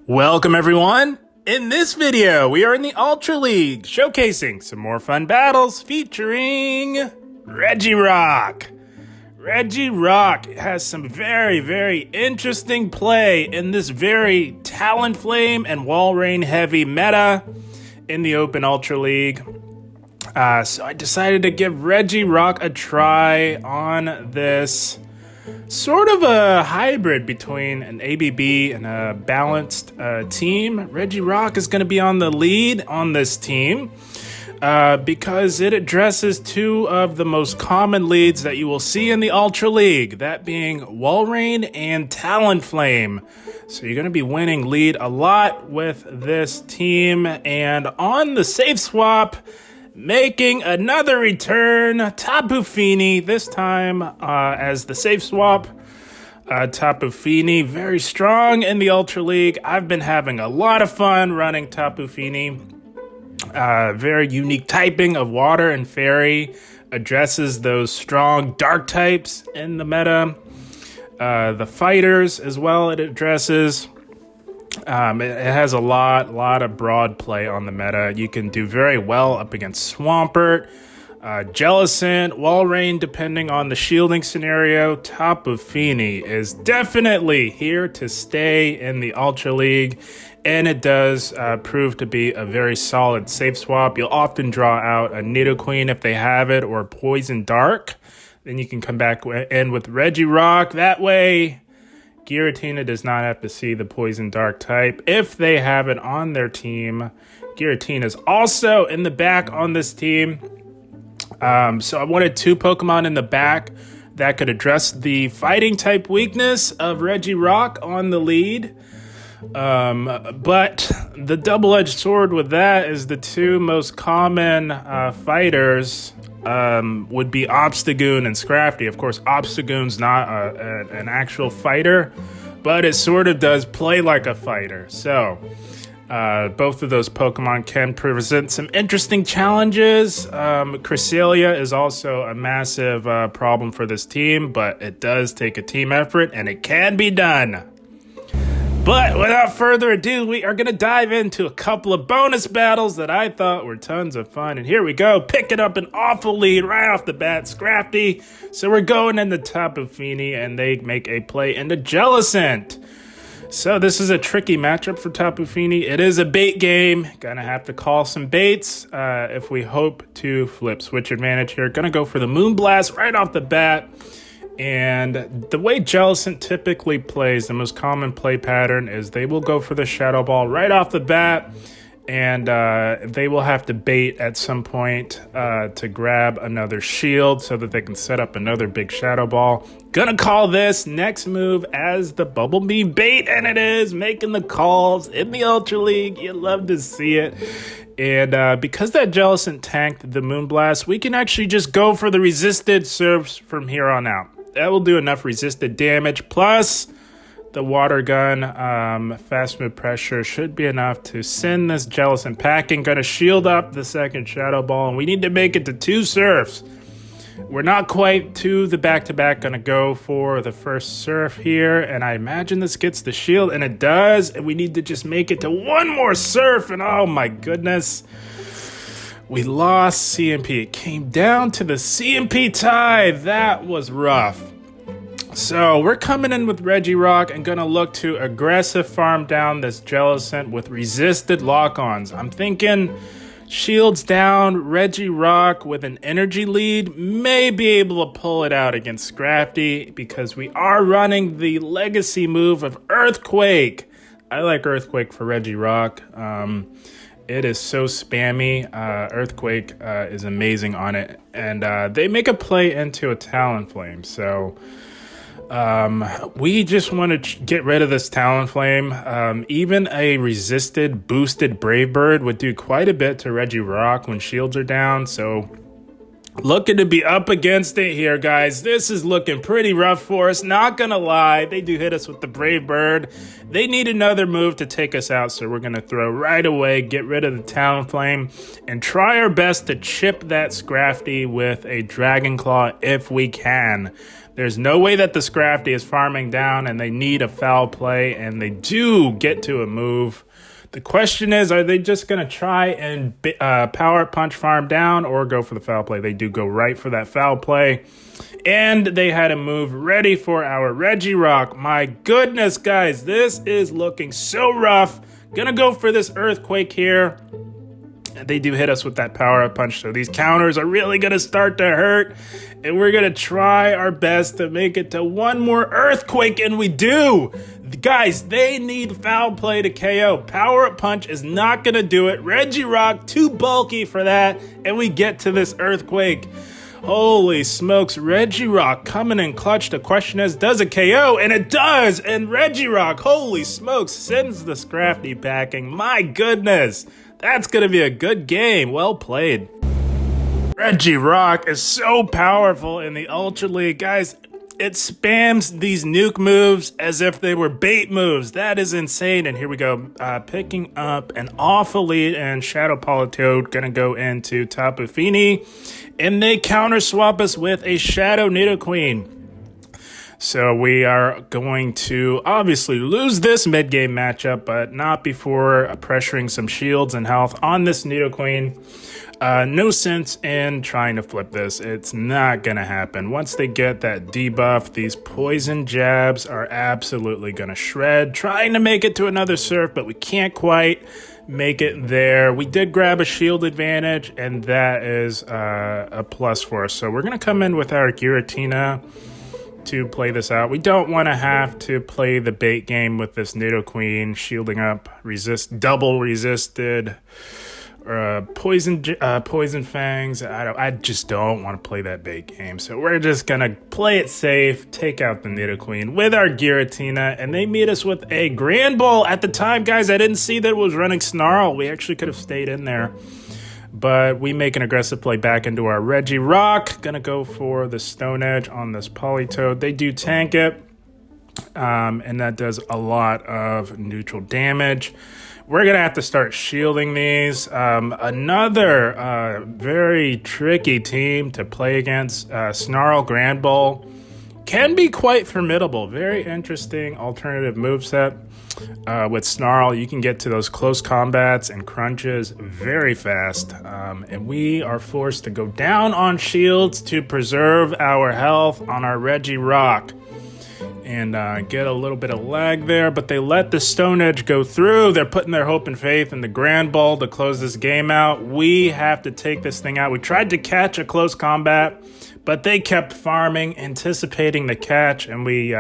Welcome everyone! In this video, we are in the Ultra League, showcasing some more fun battles featuring Regirock. Regirock has some very interesting play in this very Talonflame and Walrein heavy meta in the Open Ultra League. So I decided to give Regirock a try on this sort of a hybrid between an ABB and a balanced team. Regirock is going to be on the lead on this team because it addresses two of the most common leads that you will see in the Ultra League, that being Walrein and Talonflame. So you're going to be winning lead a lot with this team. And on the safe swap, making another return, Taapu Fini, this time as the safe swap. Taapu Fini, very strong in the Ultra League. I've been having a lot of fun running Taapu Fini. Very unique typing of water and fairy, addresses those strong dark types in the meta. The fighters as well, it addresses. It has a lot of broad play on the meta. You can do very well up against Swampert, Jellicent, Walrein, depending on the shielding scenario. Taapu Fini is definitely here to stay in the Ultra League, and it does prove to be a very solid safe swap. You'll often draw out a Nidoqueen if they have it, or Poison Dark. Then you can come back in with Regirock. That way, Griatina does not have to see the Poison Dark type if they have it on their team. Griatina is also in the back on this team. So I wanted two Pokemon in the back that could address the fighting type weakness of Regirock on the lead. But the double-edged sword with that is the two most common fighters would be Obstagoon and Scrafty. Of course, Obstagoon's not an actual fighter, but it sort of does play like a fighter. So both of those Pokemon can present some interesting challenges. Cresselia is also a massive problem for this team, but it does take a team effort, and it can be done. But without further ado, we are going to dive into a couple of bonus battles that I thought were tons of fun. And here we go, picking up an awful lead right off the bat, Scrafty. So we're going into Taapu Fini, and they make a play into Jellicent. So this is a tricky matchup for Taapu Fini. It is a bait game. Gonna have to call some baits if we hope to flip switch advantage here. Gonna go for the Moonblast right off the bat. And the way Jellicent typically plays, the most common play pattern is they will go for the Shadow Ball right off the bat, and they will have to bait at some point to grab another shield so that they can set up another big Shadow Ball. Gonna call this next move as the Bumblebee bait, and it is making the calls in the Ultra League. You love to see it. And because that Jellicent tanked the Moonblast, we can actually just go for the resisted serves from here on out. That will do enough resisted damage, plus the water gun, fast move pressure should be enough to send this Jellicent packing. Gonna shield up the second Shadow Ball, and we need to make it to two surfs. We're not quite to the back-to-back. Gonna go for the first surf here, and I imagine this gets the shield, and it does. And we need to just make it to one more surf, and oh my goodness. We lost CMP. It came down to the CMP tie. That was rough. So we're coming in with Regirock and gonna look to aggressive farm down this Jellicent with resisted lock-ons. I'm thinking shields down, Regirock with an energy lead may be able to pull it out against Scrafty because we are running the Legacy move of Earthquake. I like Earthquake for Regirock. It is so spammy. Earthquake is amazing on it. And they make a play into a Talonflame. So we just want to get rid of this Talonflame. Even a resisted, boosted Brave Bird would do quite a bit to Regirock when shields are down. So looking to be up against it here, guys. This is looking pretty rough for us. Not gonna lie, they do hit us with the Brave Bird. They need another move to take us out, so we're gonna throw right away, get rid of the Talonflame, and try our best to chip that Scrafty with a Dragon Claw if we can. There's no way that the Scrafty is farming down, and they need a foul play, and they do get to a move. The question is, are they just going to try and power punch farm down or go for the foul play? They do go right for that foul play. And they had a move ready for our Regirock. My goodness, guys, this is looking so rough. Gonna go for this Earthquake here. They do hit us with that power-up punch, so these counters are really going to start to hurt, and we're going to try our best to make it to one more Earthquake, and we do! Guys, they need foul play to KO. Power-up punch is not going to do it. Regirock, too bulky for that, and we get to this Earthquake. Holy smokes, Regirock coming in clutch. The question is, does it KO? And it does! And Regirock, holy smokes, sends the Scrafty packing. My goodness! That's going to be a good game. Well played. Regirock is so powerful in the Ultra League. Guys, it spams these nuke moves as if they were bait moves. That is insane. And here we go. Picking up an awful lead, and Shadow Politoed going to go into Taapu Fini. And they counter swap us with a Shadow Nidoqueen. So we are going to obviously lose this mid-game matchup, but not before pressuring some shields and health on this Nidoqueen. No sense in trying to flip this. It's not going to happen. Once they get that debuff, these poison jabs are absolutely going to shred. Trying to make it to another surf, but we can't quite make it there. We did grab a shield advantage, and that is a plus for us. So we're going to come in with our Griatina to play this out. We don't want to have to play the bait game with this Nidoqueen shielding up, double resisted, poison fangs. I just don't want to play that bait game. So we're just gonna play it safe, take out the Nidoqueen with our Griatina, and they meet us with a Grand Ball. At the time, guys, I didn't see that it was running Snarl. We actually could have stayed in there. But we make an aggressive play back into our Regirock. Gonna go for the Stone Edge on this Politoed. They do tank it, and that does a lot of neutral damage. We're gonna have to start shielding these. Another very tricky team to play against. Snarl Grand Ball can be quite formidable. Very interesting alternative moveset. With Snarl, you can get to those close combats and crunches very fast, and we are forced to go down on shields to preserve our health on our Regirock and get a little bit of lag there, but they let the Stone Edge go through. They're putting their hope and faith in the Grand Ball to close this game out. We have to take this thing out. We tried to catch a close combat, but they kept farming, anticipating the catch, and we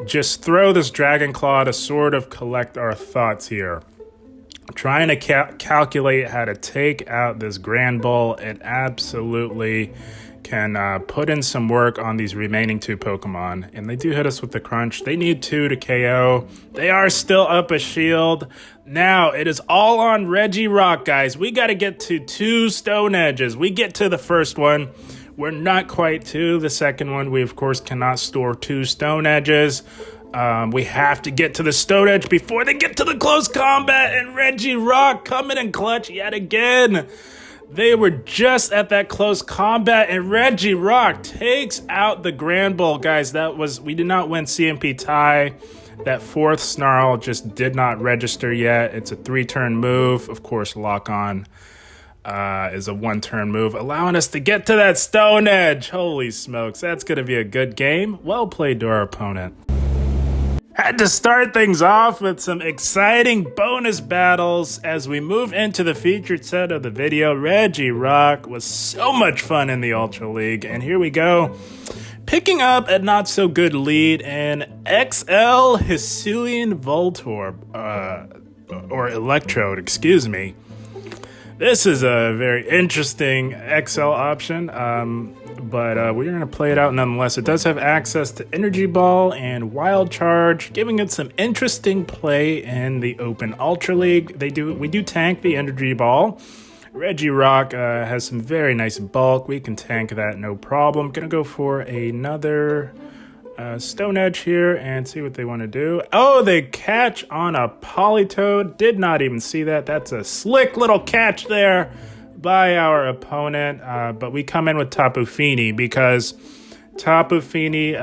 just throw this Dragon Claw to sort of collect our thoughts here. Trying to calculate how to take out this Grand Ball. It absolutely can put in some work on these remaining two Pokemon. And they do hit us with the crunch. They need 2 to KO. They are still up a shield. Now, it is all on Regirock, guys. We got to get to 2 Stone Edges. We get to the first one. We're not quite to the second one. We, of course, cannot store 2 Stone Edges. We have to get to the Stone Edge before they get to the close combat. And Regirock coming in clutch yet again. They were just at that close combat, and Regirock takes out the Grand Ball, guys. We did not win CMP tie. That 4th Snarl just did not register yet. It's a 3-turn move. Of course, Lock On is a 1-turn move, allowing us to get to that Stone Edge. Holy smokes, that's going to be a good game. Well played to our opponent. Had to start things off with some exciting bonus battles as we move into the featured set of the video. Regirock was so much fun in the Ultra League, and here we go. Picking up a not-so-good lead in XL Hisuian Voltorb, or Electrode, excuse me. This is a very interesting XL option, but we're going to play it out nonetheless. It does have access to Energy Ball and Wild Charge, giving it some interesting play in the Open Ultra League. We do tank the Energy Ball. Regirock has some very nice bulk. We can tank that, no problem. Going to go for another Stone Edge here and see what they want to do. Oh, they catch on a Politoed. Did not even see that. That's a slick little catch there by our opponent. But we come in with Taapu Fini because Taapu Fini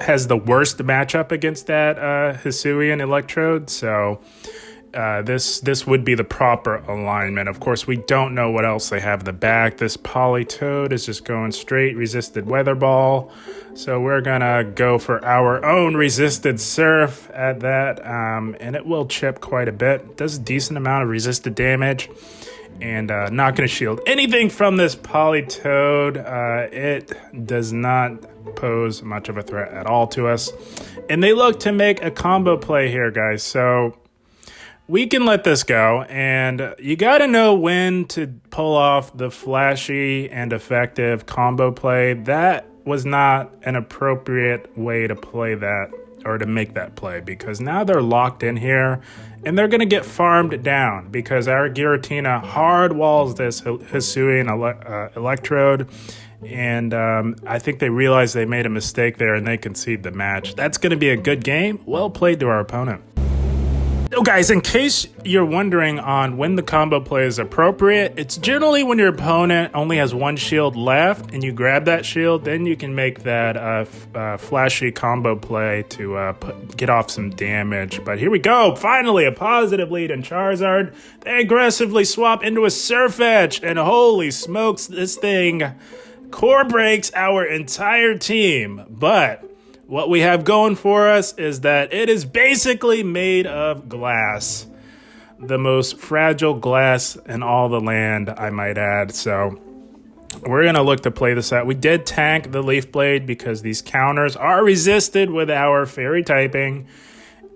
has the worst matchup against that Hisuian Electrode, so this would be the proper alignment. Of course, we don't know what else they have in the back. This Politoed is just going straight resisted Weather Ball, so we're gonna go for our own resisted Surf at that, and it will chip quite a bit. It does a decent amount of resisted damage, and not going to shield anything from this Politoed. It does not pose much of a threat at all to us. And they look to make a combo play here, guys. So we can let this go. And you got to know when to pull off the flashy and effective combo play. That was not an appropriate way to play that or to make that play, because now they're locked in here and they're going to get farmed down because our Griatina hard walls this Hisuian Electrode, and I think they realize they made a mistake there and they concede the match. That's going to be a good game. Well played to our opponent. So guys, in case you're wondering on when the combo play is appropriate, it's generally when your opponent only has one shield left and you grab that shield, then you can make that flashy combo play to get off some damage. But here we go, finally a positive lead in Charizard. They aggressively swap into a Surf Edge, and holy smokes, this thing core breaks our entire team. But what we have going for us is that it is basically made of glass. The most fragile glass in all the land, I might add. So we're going to look to play this out. We did tank the Leaf Blade because these counters are resisted with our Fairy typing.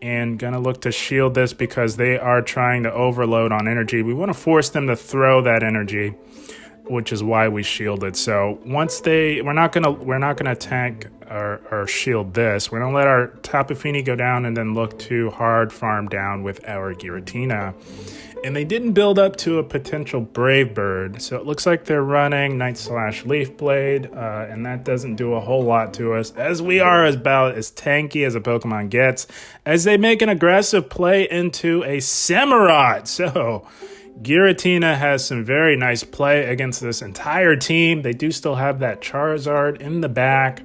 And going to look to shield this because they are trying to overload on energy. We want to force them to throw that energy, which is why we shielded. So once we're not gonna tank or shield this. We're gonna let our Taapu Fini go down and then look to hard farm down with our Griatina. And they didn't build up to a potential Brave Bird, so it looks like they're running Night/Leaf Blade, and that doesn't do a whole lot to us, as we are about as tanky as a Pokemon gets, as they make an aggressive play into a Samurott. So Griatina has some very nice play against this entire team. They do still have that Charizard in the back.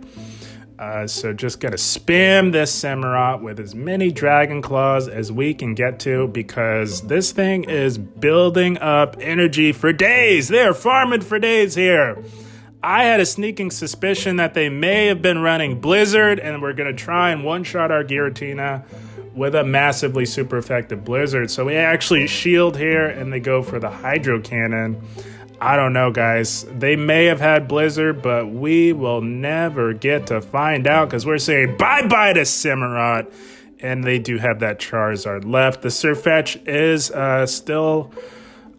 So just got to spam this Samurott with as many Dragon Claws as we can get to, because this thing is building up energy for days. They're farming for days here. I had a sneaking suspicion that they may have been running Blizzard, and we're going to try and one-shot our Griatina with a massively super effective Blizzard. So we actually shield here, and they go for the Hydro Cannon. I don't know, guys. They may have had Blizzard, but we will never get to find out, because we're saying bye-bye to Samurott, and they do have that Charizard left. The Surfetch is still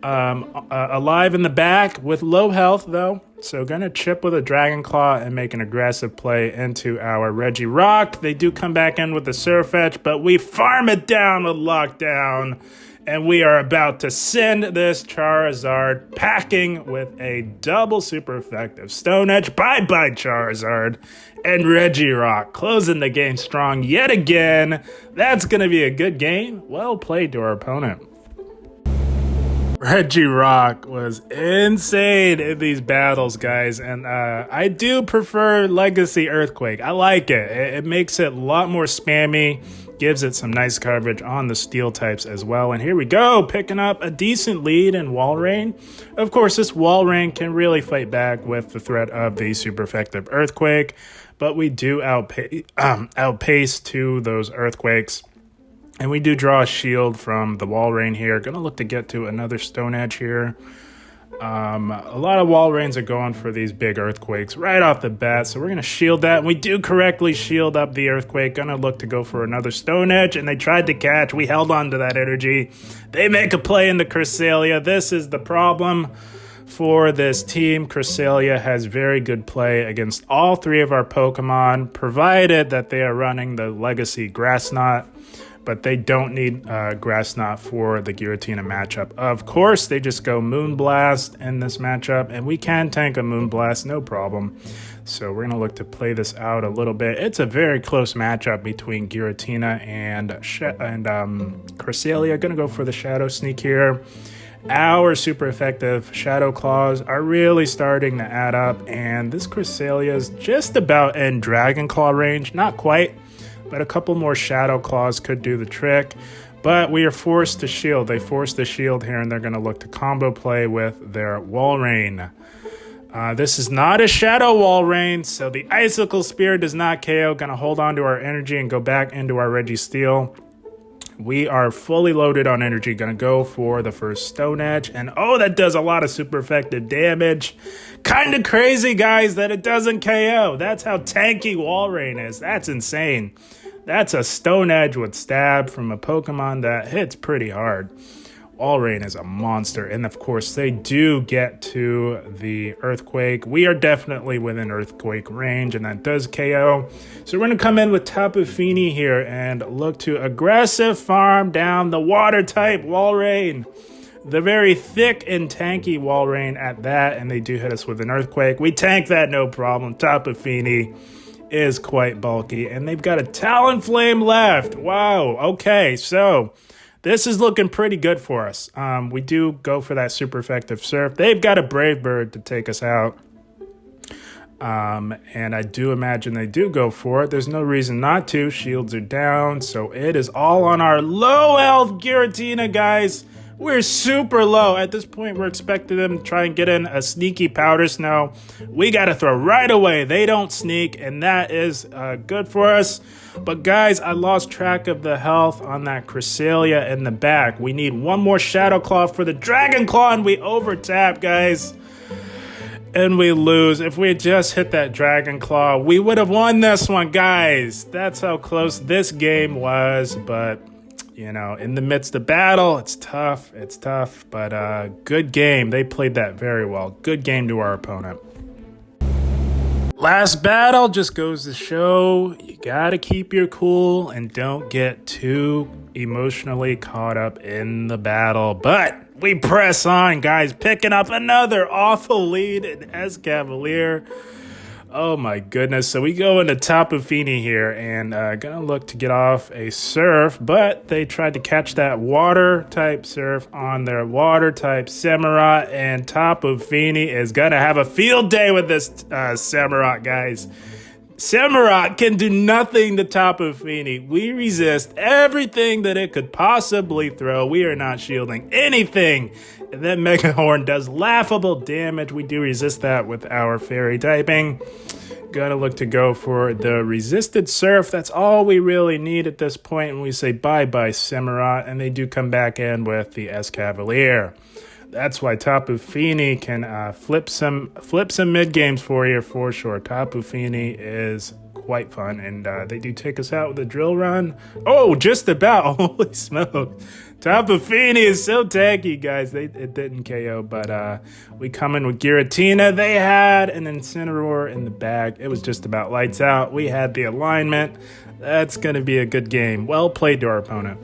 alive in the back with low health, though. So gonna chip with a Dragon Claw and make an aggressive play into our Regirock. They do come back in with the Surfetch, but we farm it down with Lockdown. And we are about to send this Charizard packing with a double super effective Stone Edge. Bye-bye, Charizard. And Regirock closing the game strong yet again. That's going to be a good game. Well played to our opponent. Regirock was insane in these battles, guys. And I do prefer Legacy Earthquake. I like it. It makes it a lot more spammy. Gives it some nice coverage on the steel types as well. And here we go, picking up a decent lead in Walrein. Of course, this Walrein can really fight back with the threat of the super effective Earthquake, but we do outpace to those Earthquakes. And we do draw a shield from the Walrein here. Gonna look to get to another Stone Edge here. A lot of Walreins are going for these big Earthquakes right off the bat, so we're going to shield that. And we do correctly shield up the Earthquake. Going to look to go for another Stone Edge, and they tried to catch. We held on to that energy. They make a play in the Cresselia. This is the problem for this team. Cresselia has very good play against all three of our Pokemon, provided that they are running the Legacy Grass Knot. But they don't need Grass Knot for the Griatina matchup. Of course, they just go Moonblast in this matchup, and we can tank a Moonblast, no problem. So we're going to look to play this out a little bit. It's a very close matchup between Griatina and Cresselia. Going to go for the Shadow Sneak here. Our super effective Shadow Claws are really starting to add up, and this Cresselia is just about in Dragon Claw range. Not quite, but a couple more Shadow Claws could do the trick. But we are forced to shield. They forced the shield here, and they're going to look to combo play with their Walrein. This is not a Shadow Walrein, so the Icicle Spear does not KO. Going to hold on to our energy and go back into our Registeel. We are fully loaded on energy. Going to go for the first Stone Edge. And oh, that does a lot of super effective damage. Kind of crazy, guys, that it doesn't KO. That's how tanky Walrein is. That's insane. That's a Stone Edge with Stab from a Pokemon that hits pretty hard. Walrein is a monster, and of course they do get to the Earthquake. We are definitely within Earthquake range, and that does KO. So we're going to come in with Taapu Fini here and look to aggressive farm down the Water-type Walrein. The very thick and tanky Walrein at that, and they do hit us with an Earthquake. We tank that no problem. Taapu Fini is quite bulky, and they've got a Talonflame left. Wow, okay, so this is looking pretty good for us. We do go for that super effective Surf. They've got a Brave Bird to take us out. And I do imagine they do go for it. There's no reason not to. Shields are down, so it is all on our low health Griatina, guys. We're super low. At this point, we're expecting them to try and get in a sneaky Powder Snow. We got to throw right away. They don't sneak, and that is good for us. But guys, I lost track of the health on that Cresselia in the back. We need one more Shadow Claw for the Dragon Claw, and we overtap, guys. And we lose. If we had just hit that Dragon Claw, we would have won this one, guys. That's how close this game was, but you know, in the midst of battle, it's tough, but good game. They played that very well. Good game to our opponent. Last battle just goes to show you gotta keep your cool and don't get too emotionally caught up in the battle. But we press on, guys, picking up another awful lead in Escavalier. Oh my goodness. So we go into Taapu Fini here and gonna look to get off a Surf, but they tried to catch that water type Surf on their water type Samurott, and Taapu Fini is gonna have a field day with this Samurott, guys. Samurott can do nothing to Taapu Fini. We resist everything that it could possibly throw. We are not shielding anything. And then Mega Horn does laughable damage. We do resist that with our Fairy typing. Gotta look to go for the resisted Surf. That's all we really need at this point. And we say bye-bye Samurott. And they do come back in with the Escavalier. That's why Taapu Fini can flip some mid-games for you for sure. Taapu Fini is quite fun, and they do take us out with a drill run. Oh, just about. Holy smoke. Taapu Fini is so tanky, guys. It didn't KO, but we come in with Giratina. They had an Incineroar in the bag. It was just about lights out. We had the alignment. That's going to be a good game. Well played to our opponent.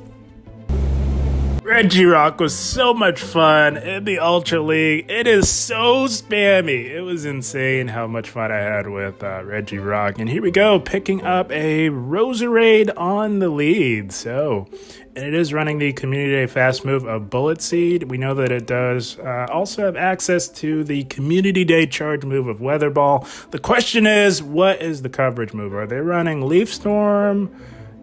Regirock was so much fun in the Ultra League. It is so spammy. It was insane how much fun I had with Regirock. And here we go, picking up a Roserade on the lead. So, and it is running the Community Day fast move of Bullet Seed. We know that it does also have access to the Community Day charge move of Weather Ball. The question is, what is the coverage move? Are they running Leaf Storm?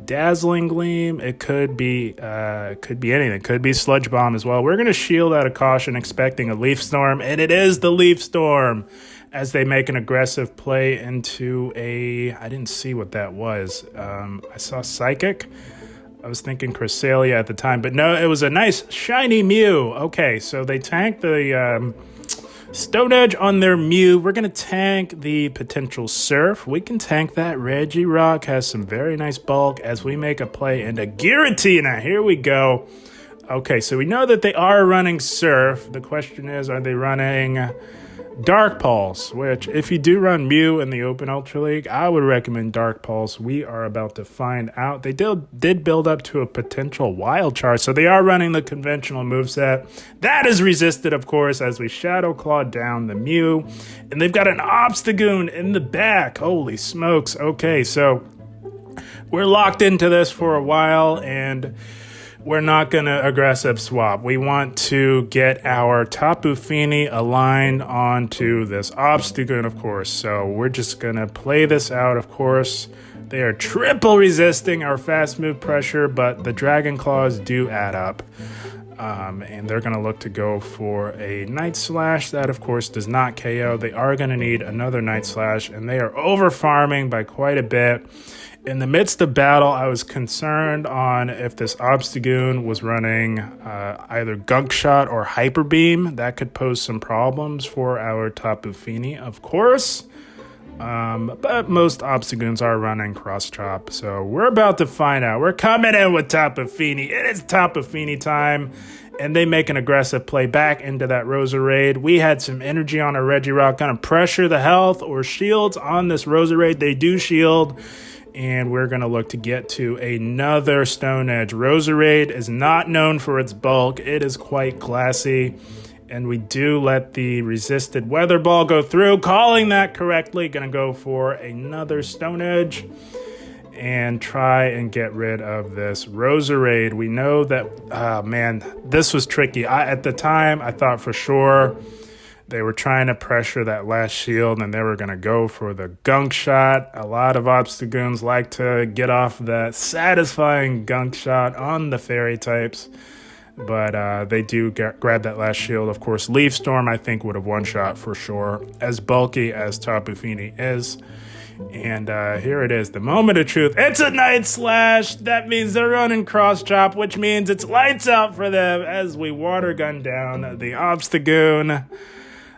Dazzling Gleam? It could be anything. It could be Sludge Bomb as well. We're going to shield out of caution, expecting a Leaf Storm, and it is the Leaf Storm as they make an aggressive play into a... I didn't see what that was. I saw Psychic. I was thinking Cresselia at the time, but no, it was a nice shiny Mew. Okay, so they tanked the... Stone Edge on their Mew. We're going to tank the potential Surf. We can tank that. Regirock has some very nice bulk as we make a play into Giratina. Here we go. Okay, so we know that they are running Surf. The question is, are they running Dark Pulse? Which, if you do run Mew in the Open Ultra League, I would recommend Dark Pulse. We are about to find out. They did build up to a potential Wild Charge, so they are running the conventional moveset. That is resisted, of course, as we Shadow Claw down the Mew. And they've got an Obstagoon in the back. Holy smokes. Okay, so we're locked into this for a while, and we're not going to aggressive swap. We want to get our Taapu Fini aligned onto this Obstagoon, of course. So we're just going to play this out, of course. They are triple resisting our fast move pressure, but the Dragon Claws do add up. And they're going to look to go for a Night Slash. That, of course, does not KO. They are going to need another Night Slash, and they are over farming by quite a bit. In the midst of battle, I was concerned on if this Obstagoon was running either Gunk Shot or Hyper Beam. That could pose some problems for our Taapu Fini, of course. But most Obstagoons are running Cross Chop, so we're about to find out. We're coming in with Taapu Fini. It is Taapu Fini time, and they make an aggressive play back into that Roserade. We had some energy on our Regirock, gonna pressure the health or shields on this Roserade. They do shield, and we're gonna look to get to another Stone Edge. Roserade is not known for its bulk. It is quite classy. And we do let the resisted Weather Ball go through. Calling that correctly. Going to go for another Stone Edge and try and get rid of this Roserade. We know that, man, this was tricky. At the time, I thought for sure they were trying to pressure that last shield and they were going to go for the Gunk Shot. A lot of Obstagoons like to get off that satisfying Gunk Shot on the Fairy types. But they do grab that last shield. Of course, Leaf Storm, I think, would have one-shot for sure, as bulky as Taapu Fini is. And here it is, the moment of truth. It's a Night Slash! That means they're running Cross Chop, which means it's lights out for them as we water gun down the Obstagoon.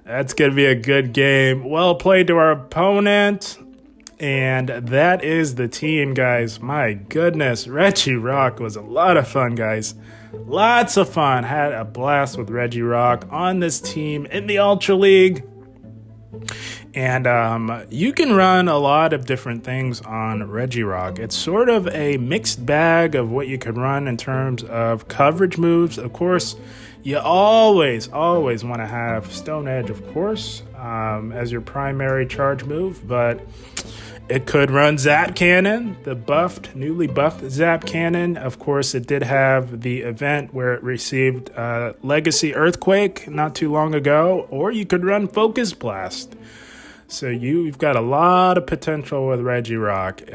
That's going to be a good game. Well played to our opponent. And that is the team, guys. My goodness, Regirock was a lot of fun, guys. Lots of fun. Had a blast with Regirock on this team in the Ultra League. And you can run a lot of different things on Regirock. It's sort of a mixed bag of what you can run in terms of coverage moves. Of course, you always want to have Stone Edge, of course, as your primary charge move. But it could run Zap Cannon, the newly buffed Zap Cannon. Of course, it did have the event where it received Legacy Earthquake not too long ago. Or you could run Focus Blast. So you've got a lot of potential with Regirock.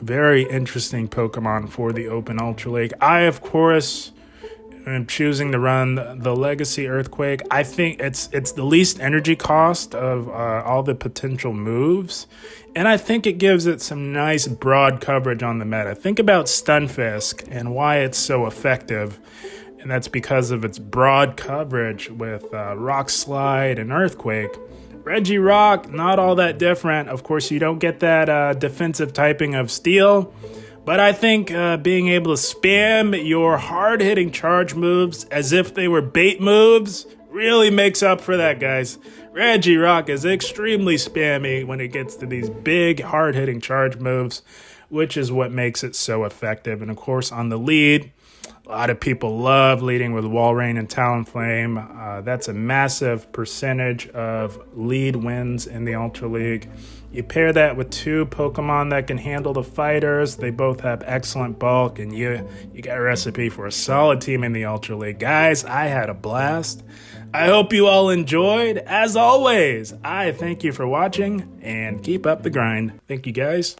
Very interesting Pokemon for the Open Ultra League. I, of course, am choosing to run the Legacy Earthquake. I think it's the least energy cost of all the potential moves. And I think it gives it some nice broad coverage on the meta. Think about Stunfisk and why it's so effective. And that's because of its broad coverage with Rock Slide and Earthquake. Regirock, not all that different. Of course, you don't get that defensive typing of Steel. But I think being able to spam your hard-hitting charge moves as if they were bait moves really makes up for that, guys. Regirock is extremely spammy when it gets to these big, hard-hitting charge moves, which is what makes it so effective. And, of course, on the lead, a lot of people love leading with Walrein and Talonflame. That's a massive percentage of lead wins in the Ultra League. You pair that with two Pokemon that can handle the fighters. They both have excellent bulk, and you got a recipe for a solid team in the Ultra League. Guys, I had a blast. I hope you all enjoyed. As always, I thank you for watching, and keep up the grind. Thank you, guys.